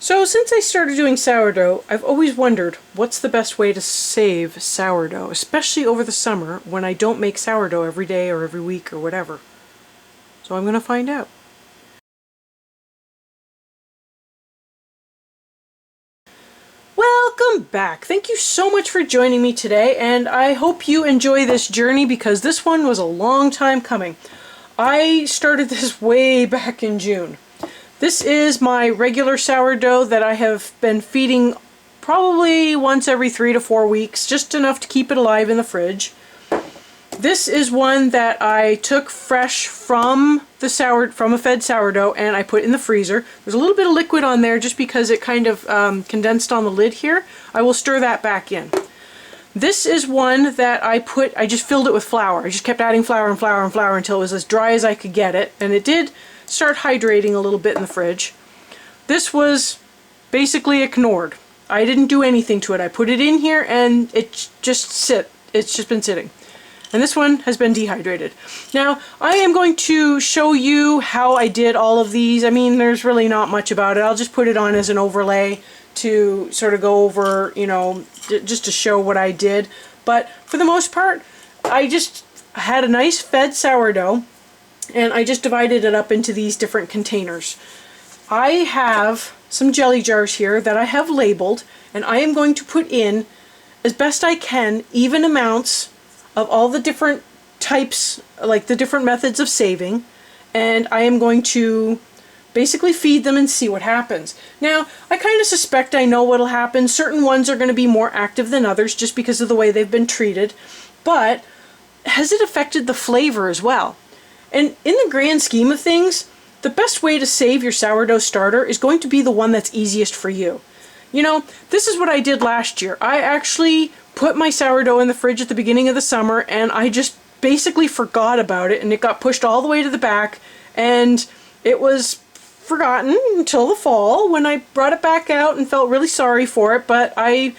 So since I started doing sourdough, I've always wondered what's the best way to save sourdough, especially over the summer when I don't make sourdough every day or every week or whatever. So I'm going to find out. Welcome back. Thank you so much for joining me today, and I hope you enjoy this journey because this one was a long time coming. I started this way back in June. This is my regular sourdough that I have been feeding probably once every 3 to 4 weeks, just enough to keep it alive in the fridge. This is one that I took fresh from a fed sourdough and I put in the freezer. There's a little bit of liquid on there just because it kind of condensed on the lid here. I will stir that back in. This is one that I just filled it with flour. I just kept adding flour and flour and flour until it was as dry as I could get it, and it did start hydrating a little bit in the fridge. This was basically ignored. I didn't do anything to it. I put it in here and it's just been sitting. And this one has been dehydrated. Now, I am going to show you how I did all of these. I mean, there's really not much about it. I'll just put it on as an overlay to sort of go over, you know, just to show what I did. But for the most part, I just had a nice fed sourdough and I just divided it up into these different containers. I have some jelly jars here that I have labeled, and I am going to put in, as best I can, even amounts of all the different types, like the different methods of saving, and I am going to basically feed them and see what happens. Now, I kind of suspect I know what'll happen. Certain ones are going to be more active than others just because of the way they've been treated, but has it affected the flavor as well? And in the grand scheme of things, the best way to save your sourdough starter is going to be the one that's easiest for you. You know, this is what I did last year. I actually put my sourdough in the fridge at the beginning of the summer and I just basically forgot about it, and it got pushed all the way to the back and it was forgotten until the fall when I brought it back out and felt really sorry for it, but I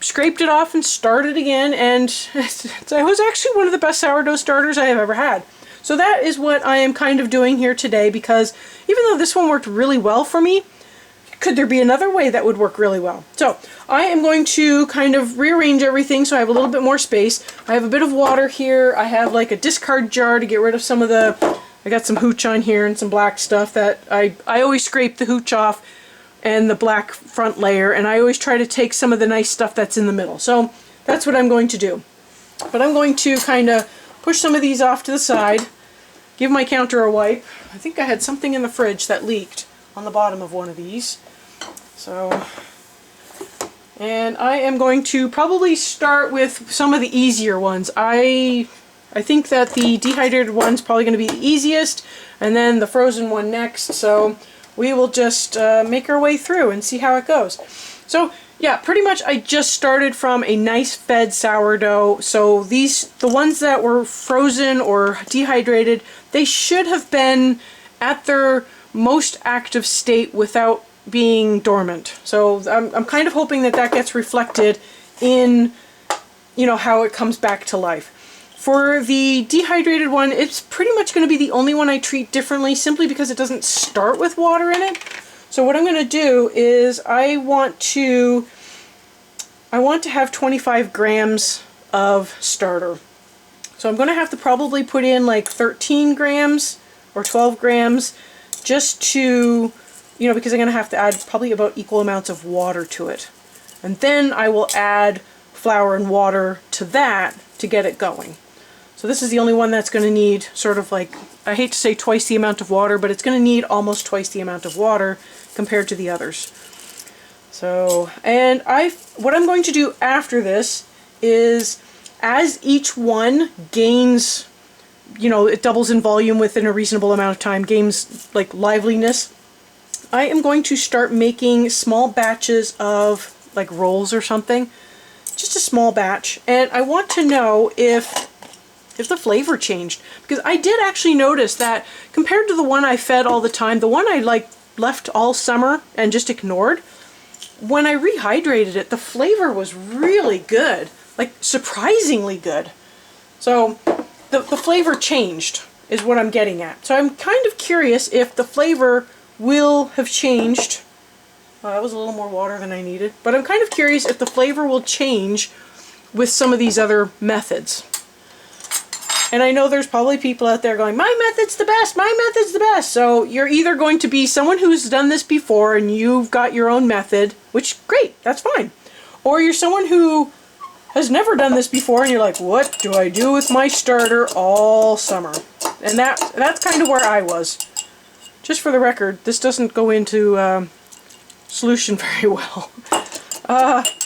scraped it off and started again, and it was actually one of the best sourdough starters I have ever had. So that is what I am kind of doing here today, because even though this one worked really well for me, could there be another way that would work really well? So I am going to kind of rearrange everything so I have a little bit more space. I have a bit of water here. I have like a discard jar to get rid of some of the, I got some hooch on here and some black stuff that I always scrape the hooch off and the black front layer, and I always try to take some of the nice stuff that's in the middle. So that's what I'm going to do. But I'm going to kind of push some of these off to the side, give my counter a wipe. I think I had something in the fridge that leaked on the bottom of one of these. So, and I am going to probably start with some of the easier ones. I think that the dehydrated one's probably going to be the easiest, and then the frozen one next. So we will just make our way through and see how it goes. So yeah, pretty much I just started from a nice fed sourdough. So the ones that were frozen or dehydrated, they should have been at their most active state without being dormant. So I'm kind of hoping that that gets reflected in, you know, how it comes back to life. For the dehydrated one, it's pretty much going to be the only one I treat differently, simply because it doesn't start with water in it. So what I'm going to do is I want to have 25 grams of starter. So I'm going to have to probably put in like 13 grams or 12 grams just to, you know, because I'm going to have to add probably about equal amounts of water to it. And then I will add flour and water to that to get it going. So this is the only one that's going to need sort of like, I hate to say twice the amount of water, but it's going to need almost twice the amount of water compared to the others. So, and what I'm going to do after this is, as each one gains, you know, it doubles in volume within a reasonable amount of time, gains like liveliness, I am going to start making small batches of like rolls or something, just a small batch, and I want to know if the flavor changed, because I did actually notice that compared to the one I fed all the time, the one I like left all summer and just ignored, when I rehydrated it, the flavor was really good, like surprisingly good. So the flavor changed is what I'm getting at. So I'm kind of curious if the flavor will have changed That was a little more water than I needed. But I'm kind of curious if the flavor will change with some of these other methods. And I know there's probably people out there going, my method's the best, my method's the best. So you're either going to be someone who's done this before and you've got your own method, which, great, that's fine. Or you're someone who has never done this before and you're like, what do I do with my starter all summer? And that's kind of where I was. Just for the record, this doesn't go into solution very well.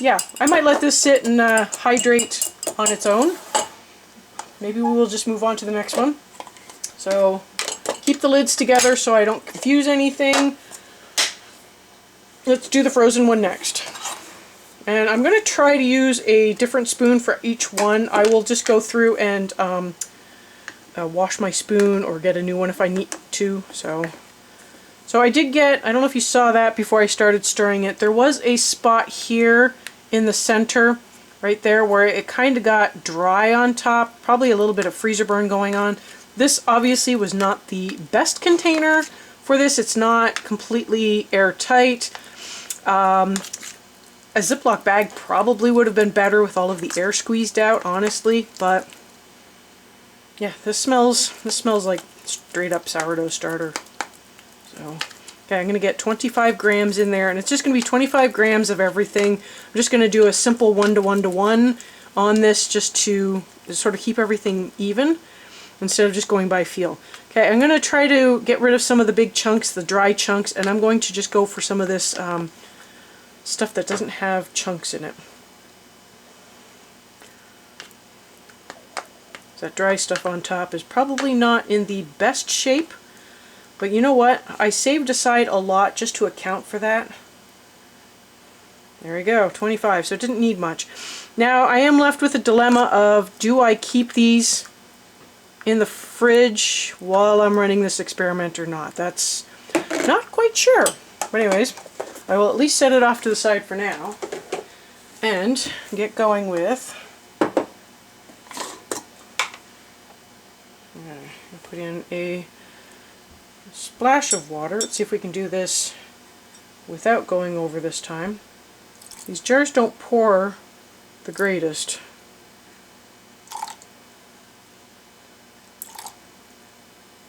Yeah, I might let this sit and hydrate on its own. Maybe we will just move on to the next one. So keep the lids together so I don't confuse anything. Let's do the frozen one next. And I'm going to try to use a different spoon for each one. I will just go through and wash my spoon or get a new one if I need to. So I did get, I don't know if you saw that before I started stirring it, there was a spot here in the center, right there, where it kind of got dry on top, probably a little bit of freezer burn going on. This obviously was not the best container for this. It's not completely airtight. A Ziploc bag probably would have been better with all of the air squeezed out, honestly, but yeah, this smells like straight up sourdough starter. So, okay, I'm going to get 25 grams in there, and it's just going to be 25 grams of everything. I'm just going to do a simple 1-to-1-to-1 on this just to sort of keep everything even instead of just going by feel. Okay, I'm going to try to get rid of some of the big chunks, the dry chunks, and I'm going to just go for some of this stuff that doesn't have chunks in it. That dry stuff on top is probably not in the best shape. But you know what? I saved aside a lot just to account for that. There we go, 25, so it didn't need much. Now I am left with a dilemma of, do I keep these in the fridge while I'm running this experiment or not? That's not quite sure. But anyways, I will at least set it off to the side for now and get going with, I'm going to put in a splash of water. Let's see if we can do this without going over this time. These jars don't pour the greatest.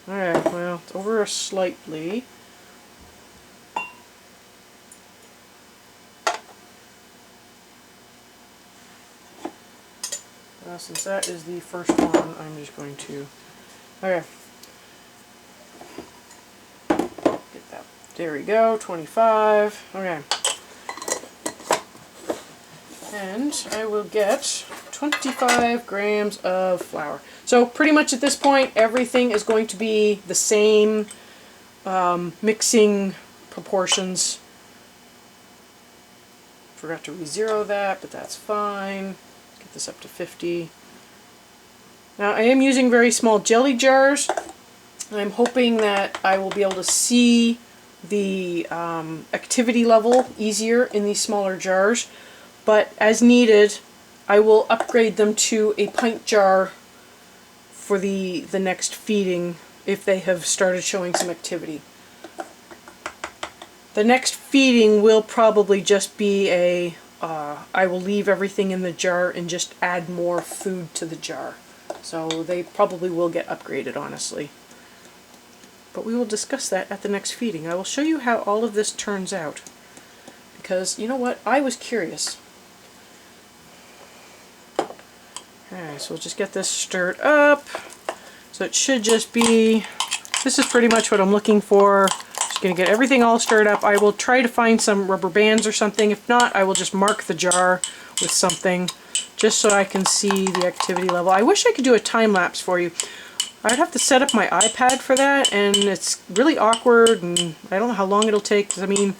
Alright, well, it's over slightly. Well, since that is the first one, I'm just going to... Okay. Get that. There we go, 25. Okay. And I will get 25 grams of flour. So pretty much at this point everything is going to be the same mixing proportions. Forgot to re-zero that, but that's fine. Get this up to 50. Now I am using very small jelly jars. I'm hoping that I will be able to see the activity level easier in these smaller jars. But as needed, I will upgrade them to a pint jar for the next feeding if they have started showing some activity. The next feeding will probably just be a, I will leave everything in the jar and just add more food to the jar. So they probably will get upgraded, honestly. But we will discuss that at the next feeding. I will show you how all of this turns out. Because, you know what, I was curious. Okay, so we'll just get this stirred up. So it should just be, this is pretty much what I'm looking for. Just going to get everything all stirred up. I will try to find some rubber bands or something. If not, I will just mark the jar with something just so I can see the activity level. I wish I could do a time lapse for you. I'd have to set up my iPad for that, and it's really awkward, and I don't know how long it'll take. I mean,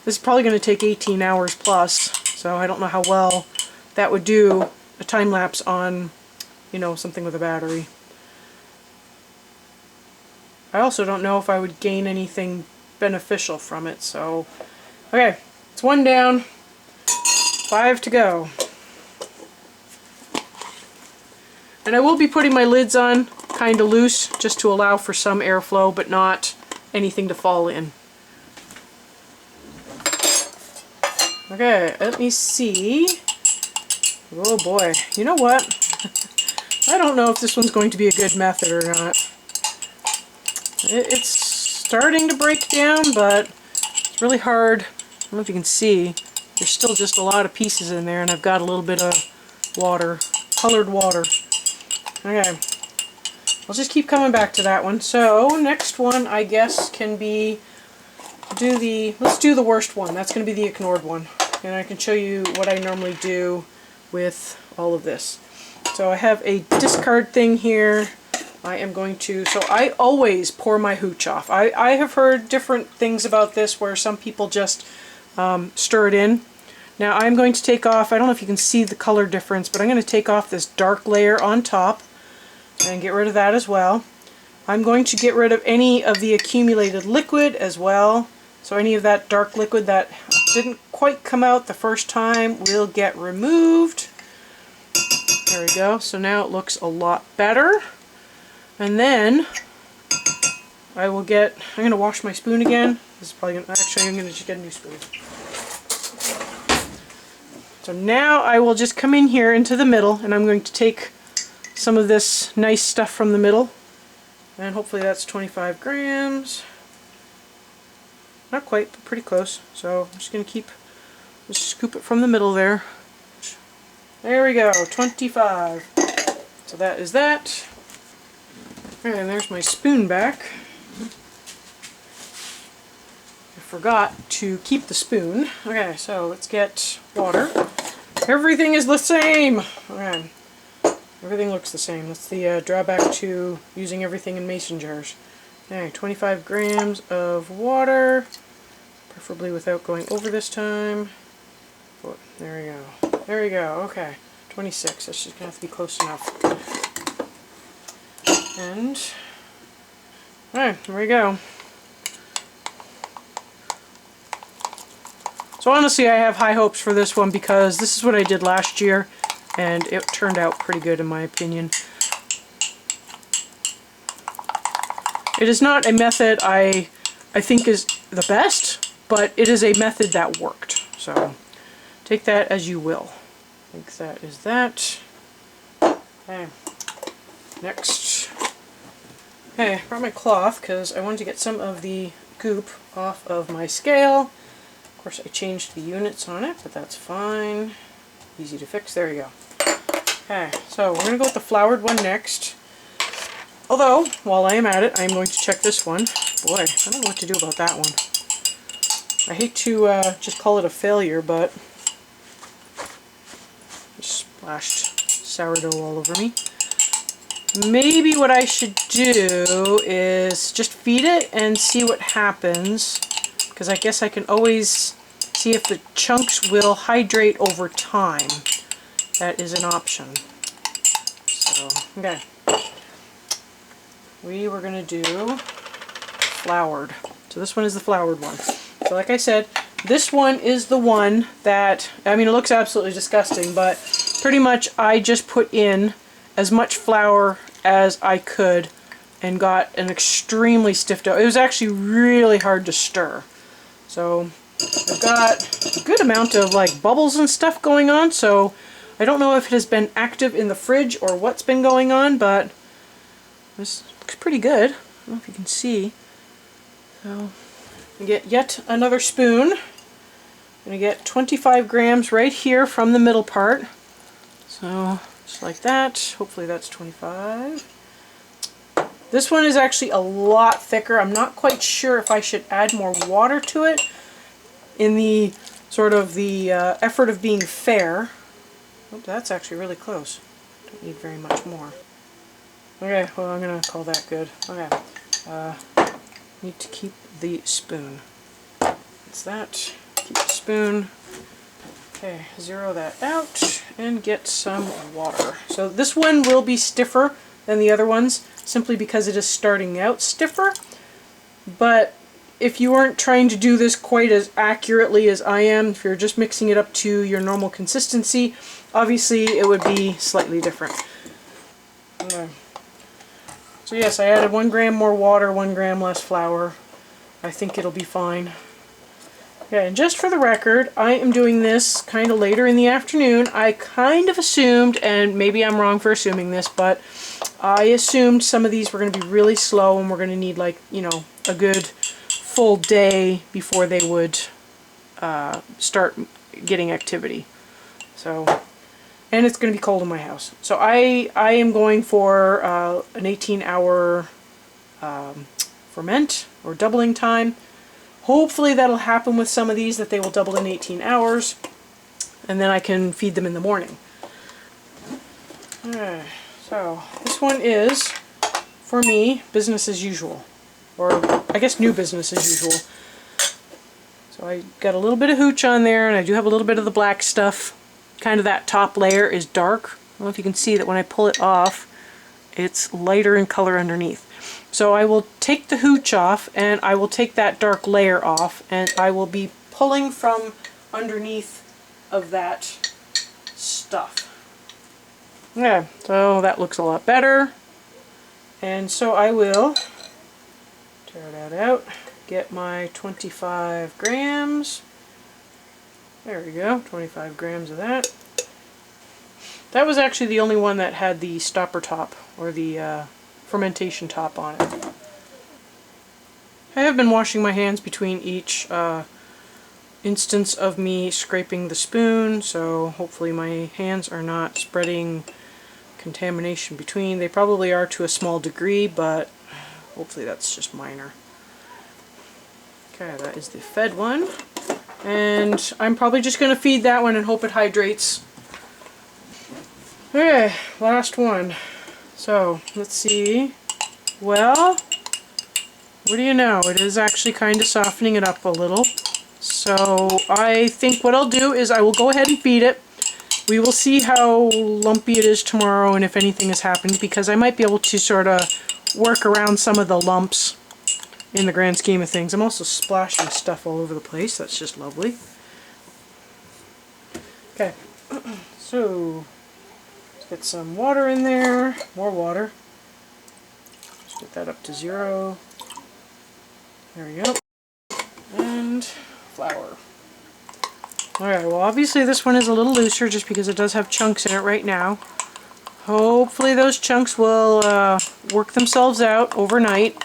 this is probably going to take 18 hours plus, so I don't know how well that would do a time lapse on, you know, something with a battery. I also don't know if I would gain anything beneficial from it, so... Okay, it's one down, 5 to go. And I will be putting my lids on kind of loose, just to allow for some airflow, but not anything to fall in. Okay, let me see. Oh boy, you know what? I don't know if this one's going to be a good method or not. It's starting to break down, but it's really hard. I don't know if you can see. There's still just a lot of pieces in there, and I've got a little bit of water, colored water. Okay, I'll just keep coming back to that one. So next one, I guess, can be let's do the worst one. That's going to be the ignored one, and I can show you what I normally do with all of this. So I have a discard thing here. I am going to, so I always pour my hooch off. I have heard different things about this where some people just stir it in. Now I'm going to take off, I don't know if you can see the color difference, but I'm going to take off this dark layer on top and get rid of that as well. I'm going to get rid of any of the accumulated liquid as well. So any of that dark liquid that didn't quite come out the first time will get removed. There we go. So now it looks a lot better. And then I will I'm going to wash my spoon again. This is probably actually I'm going to just get a new spoon. So now I will just come in here into the middle, and I'm going to take some of this nice stuff from the middle, and hopefully that's 25 grams. Not quite, but pretty close. So I'm just going to just scoop it from the middle there. There we go, 25. So that is that. And there's my spoon back. I forgot to keep the spoon. Okay, so let's get water. Everything is the same! Okay, everything looks the same. That's the drawback to using everything in mason jars. Okay, 25 grams of water, preferably without going over this time. Oh, there we go. There we go. Okay, 26. That's just going to have to be close enough. And, alright, there we go. So honestly, I have high hopes for this one because this is what I did last year, and it turned out pretty good in my opinion. It is not a method I think is the best, but it is a method that worked. So take that as you will. I think that is that. Okay. Next. Okay, I brought my cloth because I wanted to get some of the goop off of my scale. Of course, I changed the units on it, but that's fine. Easy to fix. There you go. Okay, so we're going to go with the floured one next. Although, while I am at it, I'm going to check this one. Boy, I don't know what to do about that one. I hate to just call it a failure, but just splashed sourdough all over me. Maybe what I should do is just feed it and see what happens, because I guess I can always see if the chunks will hydrate over time. That is an option. So, okay. We were going to do floured. So this one is the floured one. So like I said, this one is the one that, I mean, it looks absolutely disgusting, but pretty much I just put in as much flour as I could and got an extremely stiff dough. It was actually really hard to stir. So I've got a good amount of like bubbles and stuff going on, so I don't know if it has been active in the fridge or what's been going on, but this looks pretty good. I don't know if you can see. So I get yet another spoon. I'm going to get 25 grams right here from the middle part. So just like that. Hopefully that's 25. This one is actually a lot thicker. I'm not quite sure if I should add more water to it in the sort of the effort of being fair. Oh, that's actually really close. Don't need very much more. Okay, well, I'm going to call that good. Okay. Need to keep the spoon. That's that. Keep the spoon. Okay, zero that out and get some water. So this one will be stiffer than the other ones, simply because it is starting out stiffer. But if you aren't trying to do this quite as accurately as I am, if you're just mixing it up to your normal consistency, obviously it would be slightly different. Okay. So yes, I added 1 gram more water, 1 gram less flour. I think it'll be fine. Okay, and just for the record, I am doing this kind of later in the afternoon. I kind of assumed, and maybe I'm wrong for assuming this, but I assumed some of these were going to be really slow and we're going to need, like, you know, a good full day before they would start getting activity. So, and it's going to be cold in my house. So I am going for an 18-hour ferment or doubling time. Hopefully that'll happen with some of these, that they will double in 18 hours, and then I can feed them in the morning. Alright, so this one is, for me, business as usual. Or, I guess, new business as usual. So I got a little bit of hooch on there, and I do have a little bit of the black stuff. Kind of that top layer is dark. I don't know if you can see that when I pull it off, it's lighter in color underneath. So I will take the hooch off, and I will take that dark layer off, and I will be pulling from underneath of that stuff. Yeah, so that looks a lot better. And so I will tear that out, get my 25 grams. There we go, 25 grams of that. That was actually the only one that had the stopper top, or the fermentation top on it. I have been washing my hands between each instance of me scraping the spoon, so hopefully my hands are not spreading contamination between. They probably are to a small degree, but hopefully that's just minor. Okay, that is the fed one. And I'm probably just going to feed that one and hope it hydrates. Okay, last one. So, let's see. Well, what do you know? It is actually kind of softening it up a little. So, I think what I'll do is I will go ahead and feed it. We will see how lumpy it is tomorrow and if anything has happened, because I might be able to sort of work around some of the lumps in the grand scheme of things. I'm also splashing stuff all over the place. That's just lovely. Okay, so let's get some water in there. More water. Let's get that up to 0. There we go. And flour. Alright, well obviously this one is a little looser just because it does have chunks in it right now. Hopefully those chunks will work themselves out overnight.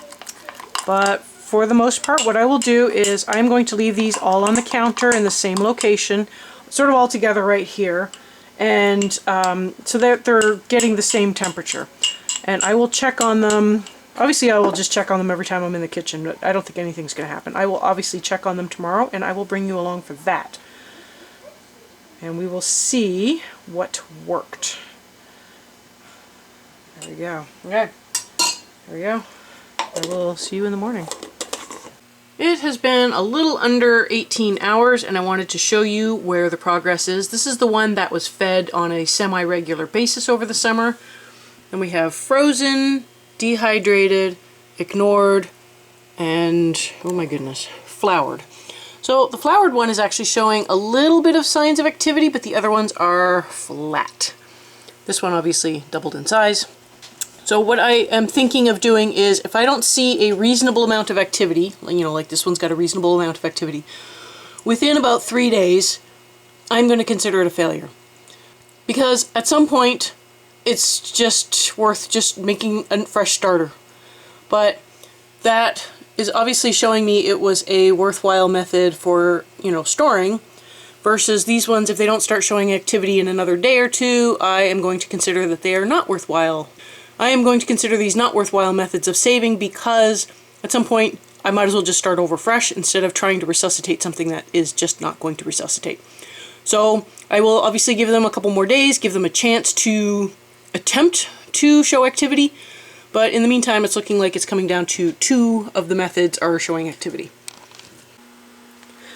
But for the most part, what I will do is I'm going to leave these all on the counter in the same location, sort of all together right here, and so they're getting the same temperature. And I will check on them. Obviously, I will just check on them every time I'm in the kitchen, but I don't think anything's going to happen. I will obviously check on them tomorrow, and I will bring you along for that. And we will see what worked. There we go. Okay. There we go. I will see you in the morning. It has been a little under 18 hours and I wanted to show you where the progress is. This is the one that was fed on a semi-regular basis over the summer. And we have frozen, dehydrated, ignored, and, oh my goodness, floured. So the floured one is actually showing a little bit of signs of activity, but the other ones are flat. This one obviously doubled in size. So what I am thinking of doing is, if I don't see a reasonable amount of activity, you know, like this one's got a reasonable amount of activity, within about 3 days, I'm going to consider it a failure. Because at some point, it's just worth just making a fresh starter. But that is obviously showing me it was a worthwhile method for, you know, storing, versus these ones, if they don't start showing activity in another day or two, I am going to consider that they are not worthwhile. I am going to consider these not worthwhile methods of saving, because at some point I might as well just start over fresh instead of trying to resuscitate something that is just not going to resuscitate. So I will obviously give them a couple more days, give them a chance to attempt to show activity, but in the meantime it's looking like it's coming down to 2 of the methods are showing activity.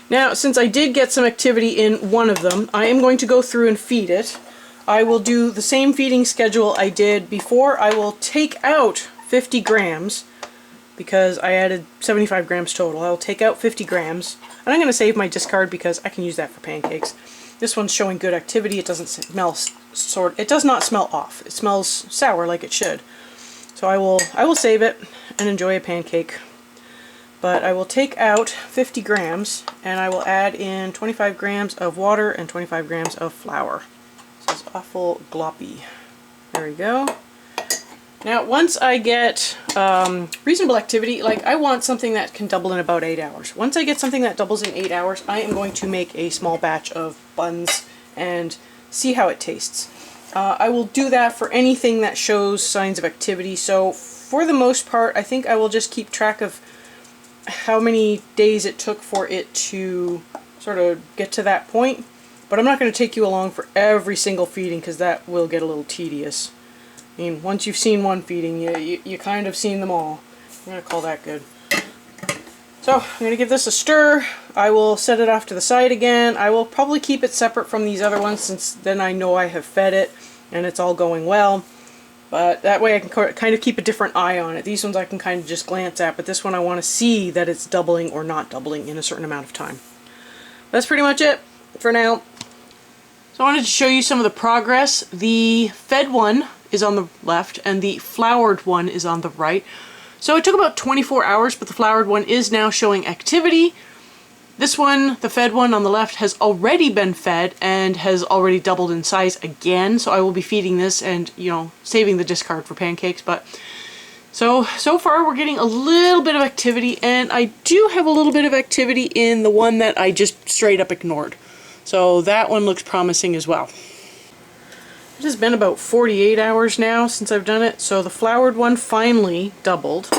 Now, since I did get some activity in one of them, I am going to go through and feed it. I will do the same feeding schedule I did before. I will take out 50 grams because I added 75 grams total. I will take out 50 grams, and I'm going to save my discard because I can use that for pancakes. This one's showing good activity. It doesn't smell it does not smell off. It smells sour like it should. So I will save it and enjoy a pancake. But I will take out 50 grams and I will add in 25 grams of water and 25 grams of flour. This is awful gloppy. There we go. Now once I get reasonable activity, like I want something that can double in about 8 hours. Once I get something that doubles in 8 hours, I am going to make a small batch of buns and see how it tastes. I will do that for anything that shows signs of activity, so for the most part I think I will just keep track of how many days it took for it to sort of get to that point. But I'm not going to take you along for every single feeding because that will get a little tedious. I mean, once you've seen one feeding, you kind of seen them all. I'm going to call that good. So I'm going to give this a stir. I will set it off to the side again. I will probably keep it separate from these other ones since then I know I have fed it and it's all going well. But that way I can kind of keep a different eye on it. These ones I can kind of just glance at, but this one I want to see that it's doubling or not doubling in a certain amount of time. That's pretty much it for now. So I wanted to show you some of the progress. The fed one is on the left and the floured one is on the right. So it took about 24 hours, but the floured one is now showing activity. This one, the fed one on the left, has already been fed and has already doubled in size again. So I will be feeding this and, you know, saving the discard for pancakes. But so far we're getting a little bit of activity, and I do have a little bit of activity in the one that I just straight up ignored. So that one looks promising as well. It has been about 48 hours now since I've done it, so the floured one finally doubled.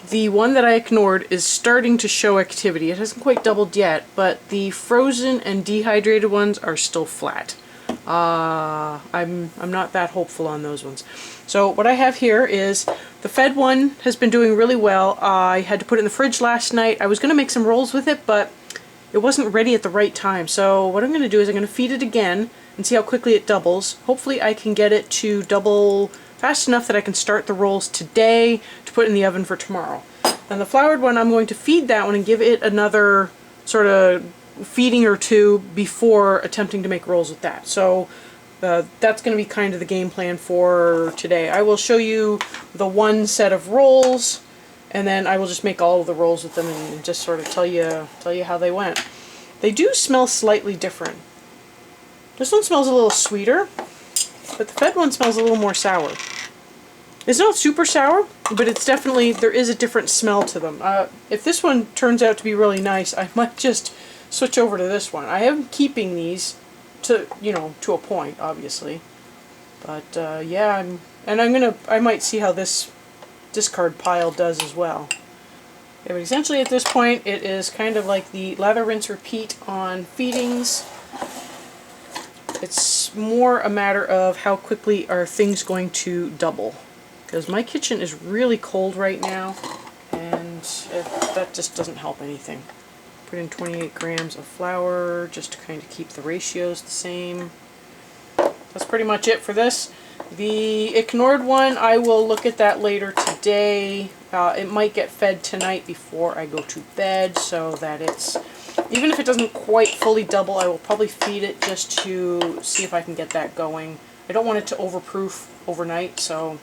The one that I ignored is starting to show activity. It hasn't quite doubled yet, but the frozen and dehydrated ones are still flat. I'm not that hopeful on those ones. So what I have here is the fed one has been doing really well. I had to put it in the fridge last night. I was going to make some rolls with it, but it wasn't ready at the right time. So what I'm going to do is I'm going to feed it again and see how quickly it doubles. Hopefully I can get it to double fast enough that I can start the rolls today to put in the oven for tomorrow. And the floured one, I'm going to feed that one and give it another sort of feeding or two before attempting to make rolls with that. So that's going to be kind of the game plan for today. I will show you the one set of rolls, and then I will just make all of the rolls with them and just sort of tell you how they went. They do smell slightly different. This one smells a little sweeter, but the fed one smells a little more sour. It's not super sour, but it's definitely, there is a different smell to them. If this one turns out to be really nice, I might just switch over to this one. I am keeping these to, you know, to a point, obviously. But yeah, I might see how this discard pile does as well. Yeah, but essentially at this point, it is kind of like the lather, rinse, repeat on feedings. It's more a matter of how quickly are things going to double. Because my kitchen is really cold right now, and that just doesn't help anything. Put in 28 grams of flour just to kind of keep the ratios the same. That's pretty much it for this. The ignored one, I will look at that later today. It might get fed tonight before I go to bed, so that it's, even if it doesn't quite fully double, I will probably feed it just to see if I can get that going. I don't want it to overproof overnight, so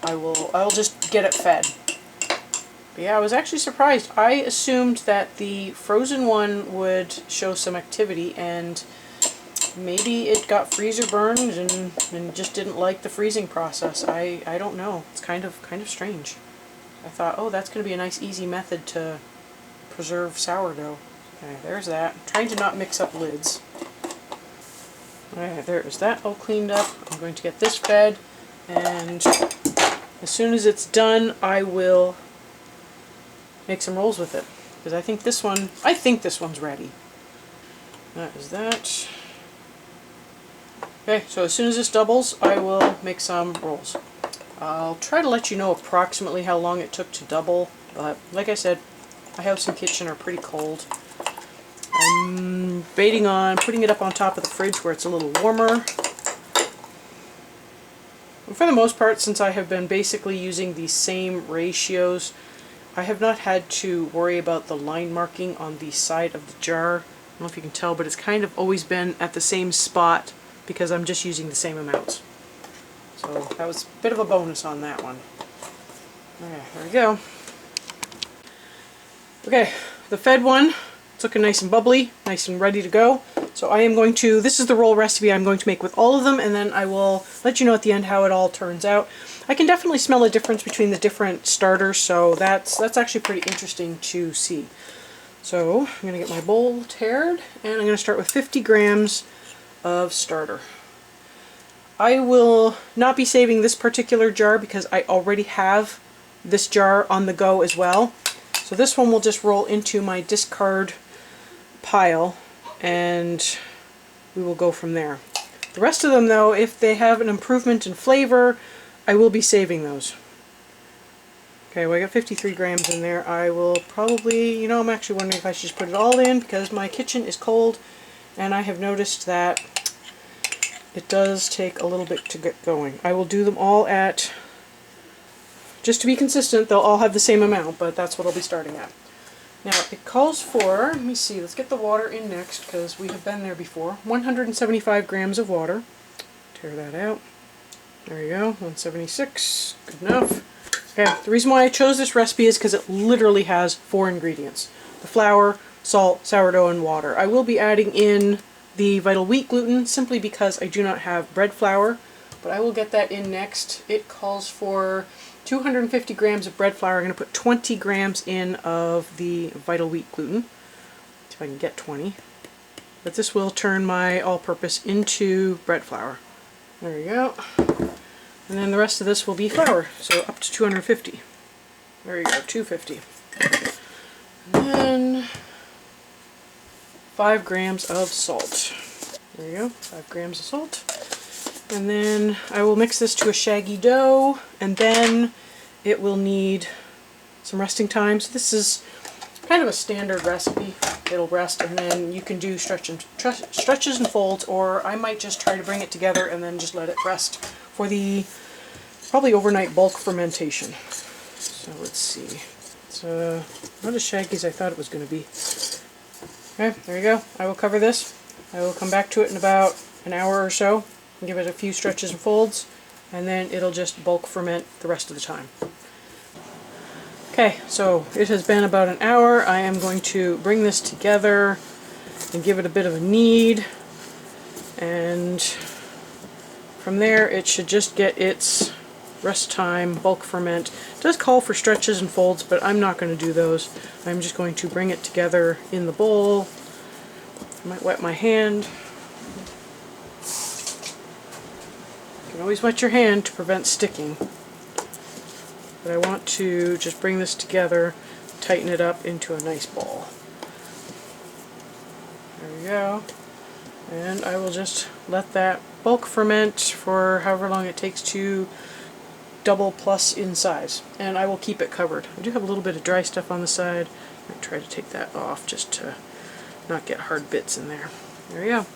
I'll just get it fed. But yeah, I was actually surprised. I assumed that the frozen one would show some activity, and maybe it got freezer burned and just didn't like the freezing process. I don't know. It's kind of strange. I thought, oh, that's going to be a nice easy method to preserve sourdough. Okay, there's that. I'm trying to not mix up lids. Alright, there's that all cleaned up. I'm going to get this fed, and as soon as it's done, I will make some rolls with it. Because I think this one's ready. That is that. Okay, so as soon as this doubles, I will make some rolls. I'll try to let you know approximately how long it took to double, but like I said, my house and kitchen are pretty cold. I'm waiting on putting it up on top of the fridge where it's a little warmer. And for the most part, since I have been basically using the same ratios, I have not had to worry about the line marking on the side of the jar. I don't know if you can tell, but it's kind of always been at the same spot because I'm just using the same amounts. So that was a bit of a bonus on that one. Okay, there we go. Okay, the fed one, it's looking nice and bubbly, nice and ready to go. So I am going to, this is the roll recipe I'm going to make with all of them, and then I will let you know at the end how it all turns out. I can definitely smell a difference between the different starters, so that's actually pretty interesting to see. So I'm going to get my bowl taired, and I'm going to start with 50 grams of starter. I will not be saving this particular jar because I already have this jar on the go as well. So this one will just roll into my discard pile, and we will go from there. The rest of them, though, if they have an improvement in flavor, I will be saving those. Okay, well, I got 53 grams in there. I will probably, you know, I'm actually wondering if I should just put it all in because my kitchen is cold, and I have noticed that it does take a little bit to get going. I will do them all at, just to be consistent, they'll all have the same amount, but that's what I'll be starting at. Now, it calls for, let me see, let's get the water in next because we have been there before. 175 grams of water. Tear that out. There you go, 176, good enough. Okay, the reason why I chose this recipe is because it literally has 4 ingredients. The flour, salt, sourdough, and water. I will be adding in the vital wheat gluten simply because I do not have bread flour, but I will get that in next. It calls for 250 grams of bread flour. I'm going to put 20 grams in of the vital wheat gluten. See if I can get 20. But this will turn my all-purpose into bread flour. There you go. And then the rest of this will be flour, so up to 250. There you go, 250. And then 5 grams of salt. There you go, 5 grams of salt. And then I will mix this to a shaggy dough, and then it will need some resting time. So this is kind of a standard recipe. It'll rest, and then you can do stretches and folds, or I might just try to bring it together and then just let it rest for the probably overnight bulk fermentation. So let's see. It's not as shaggy as I thought it was going to be. Okay, there you go. I will cover this. I will come back to it in about an hour or so and give it a few stretches and folds, and then it'll just bulk ferment the rest of the time. Okay, so it has been about an hour. I am going to bring this together and give it a bit of a knead, and from there it should just get its rest time, bulk ferment. It does call for stretches and folds, but I'm not going to do those. I'm just going to bring it together in the bowl. I might wet my hand. You can always wet your hand to prevent sticking. But I want to just bring this together, tighten it up into a nice ball. There we go. And I will just let that bulk ferment for however long it takes to double plus in size. And I will keep it covered. I do have a little bit of dry stuff on the side. I might try to take that off just to not get hard bits in there. There we go.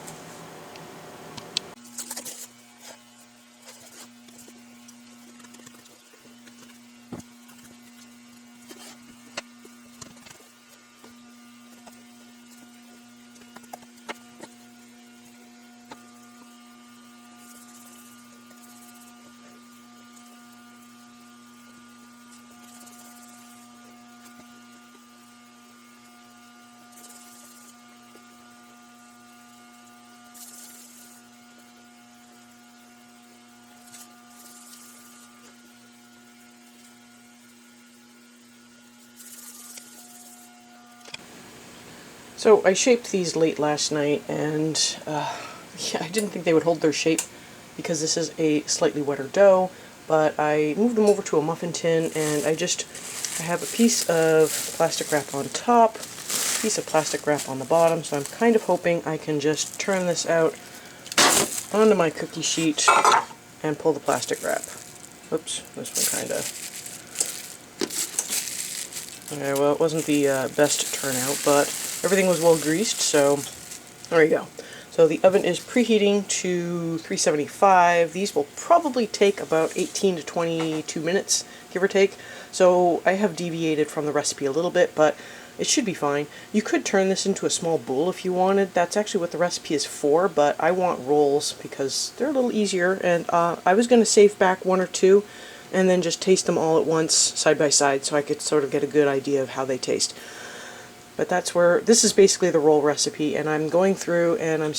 So I shaped these late last night, and yeah, I didn't think they would hold their shape because this is a slightly wetter dough, but I moved them over to a muffin tin, and I have a piece of plastic wrap on top, a piece of plastic wrap on the bottom, so I'm kind of hoping I can just turn this out onto my cookie sheet and pull the plastic wrap. Oops, this one kind of... Okay, well, it wasn't the best turnout, but everything was well greased, so there you go. So the oven is preheating to 375. These will probably take about 18 to 22 minutes, give or take. So I have deviated from the recipe a little bit, but it should be fine. You could turn this into a small bowl if you wanted. That's actually what the recipe is for, but I want rolls because they're a little easier, and I was going to save back 1 or 2 and then just taste them all at once, side by side, so I could sort of get a good idea of how they taste. But that's where, this is basically the roll recipe, and I'm going through and I'm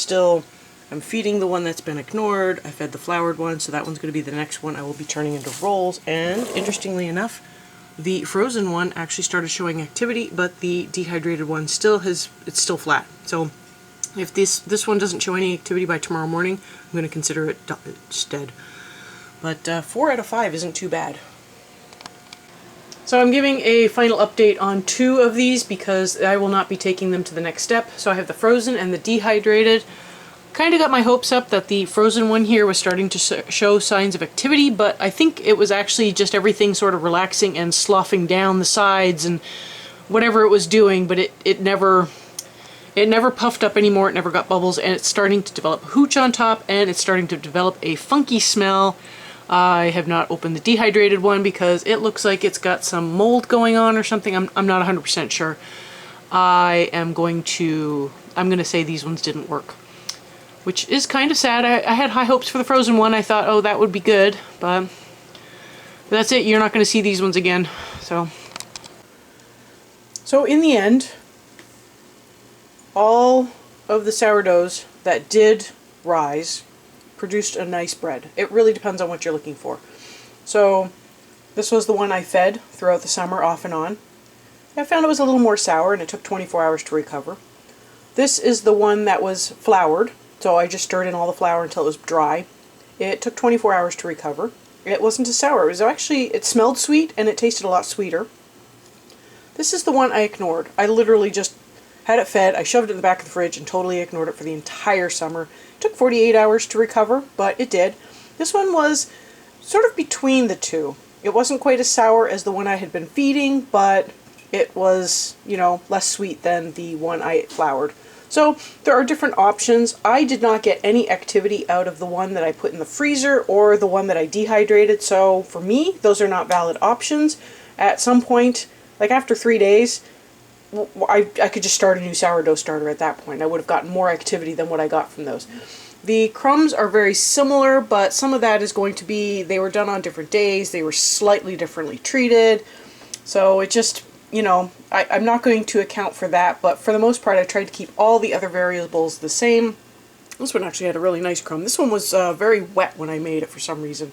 feeding the one that's been ignored. I fed the floured one, so that one's going to be the next one I will be turning into rolls. And interestingly enough, the frozen one actually started showing activity, but the dehydrated one it's still flat. So if this one doesn't show any activity by tomorrow morning, I'm going to consider it dead. But 4 out of 5 isn't too bad. So I'm giving a final update on 2 of these because I will not be taking them to the next step. So I have the frozen and the dehydrated. Kind of got my hopes up that the frozen one here was starting to show signs of activity, but I think it was actually just everything sort of relaxing and sloughing down the sides and whatever it was doing, but it never puffed up anymore, it never got bubbles, and it's starting to develop hooch on top, and it's starting to develop a funky smell. I have not opened the dehydrated one because it looks like it's got some mold going on or something. I'm not 100% sure. I'm going to say these ones didn't work, which is kind of sad. I had high hopes for the frozen one. I thought, oh, that would be good, but that's it. You're not going to see these ones again. So in the end, all of the sourdoughs that did rise produced a nice bread. It really depends on what you're looking for. So this was the one I fed throughout the summer off and on. I found it was a little more sour and it took 24 hours to recover. This is the one that was floured. So I just stirred in all the flour until it was dry. It took 24 hours to recover. It wasn't as sour. It smelled sweet and it tasted a lot sweeter. This is the one I ignored. I literally just had it fed, I shoved it in the back of the fridge and totally ignored it for the entire summer. It took 48 hours to recover, but it did. This one was sort of between the two. It wasn't quite as sour as the one I had been feeding, but it was, you know, less sweet than the one I floured. So there are different options. I did not get any activity out of the one that I put in the freezer or the one that I dehydrated, so for me, those are not valid options. At some point, like after 3 days, I could just start a new sourdough starter at that point. I would have gotten more activity than what I got from those. The crumbs are very similar, but some of that is going to be, they were done on different days, they were slightly differently treated, so it just, you know, I'm not going to account for that, but for the most part I tried to keep all the other variables the same. This one actually had a really nice crumb. This one was very wet when I made it for some reason,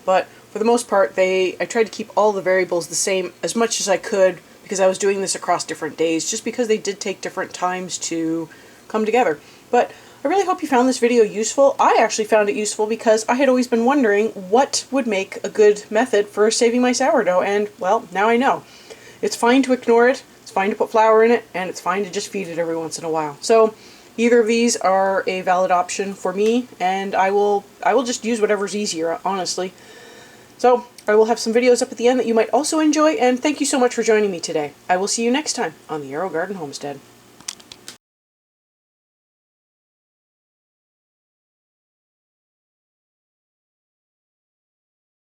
but for the most part I tried to keep all the variables the same as much as I could because I was doing this across different days, just because they did take different times to come together. But I really hope you found this video useful. I actually found it useful because I had always been wondering what would make a good method for saving my sourdough, and well, now I know. It's fine to ignore it, it's fine to put flour in it, and it's fine to just feed it every once in a while. So either of these are a valid option for me, and I will just use whatever's easier, honestly. So I will have some videos up at the end that you might also enjoy, and thank you so much for joining me today. I will see you next time on the Aerogarden Homestead.